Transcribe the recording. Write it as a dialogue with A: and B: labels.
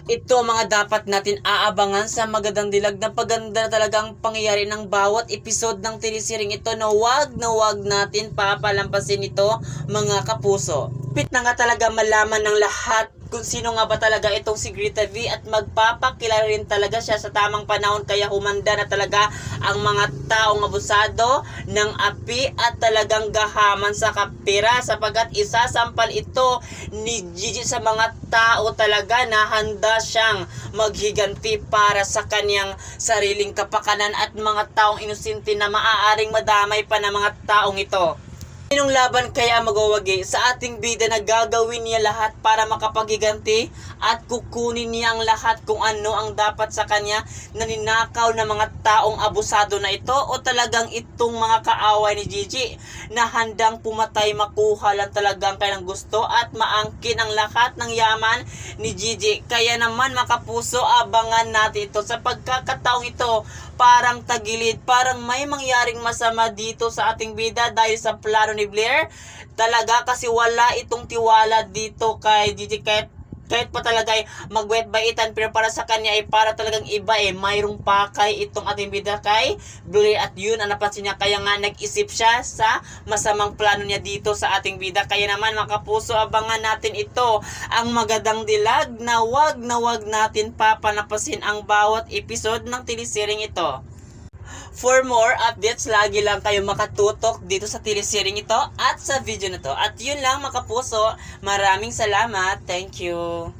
A: Ito mga dapat natin aabangan sa magandang dilag na paganda talagang pangyayari ng bawat episode ng telesering ito na wag natin papalampasin ito mga kapuso. Pit na nga talaga malaman ng lahat kung sino nga ba talaga itong si Greta V at magpapakilala rin talaga siya sa tamang panahon, kaya humanda na talaga ang mga taong abusado ng api at talagang gahaman sa kapira sapagkat isasampal ito ni Gigi sa mga tao talaga na handa siyang maghiganti para sa kanyang sariling kapakanan at mga taong inosente na maaaring madamay pa ng mga taong ito. Sinong laban kaya magwawagi sa ating bida na gagawin niya lahat para makapaghiganti at kukunin niya ang lahat kung ano ang dapat sa kanya na ninakaw ng mga taong abusado na ito, o talagang itong mga kaaway ni Gigi na handang pumatay makuha lang talagang kailang gusto at maangkin ang lahat ng yaman ni Gigi. Kaya naman mga kapuso, abangan natin ito sa pagkakataong ito. Parang tagilid, parang may mangyaring masama dito sa ating bida dahil sa plano ni Blair talaga, kasi wala itong tiwala dito kay Gigi kahit pa talaga ay magwet baitan, pero para sa kanya ay para talagang iba mayroong pakay itong ating bida kay Blair at yun ang napansin niya, kaya nga nag-isip siya sa masamang plano niya dito sa ating bida. Kaya naman mga kapuso, abangan natin ito, ang magandang dilag na wag natin papanapasin ang bawat episode ng telesering ito. For more updates, lagi lang kayo makatutok dito sa telesering ito at sa video na to. At yun lang mga kapuso, maraming salamat. Thank you.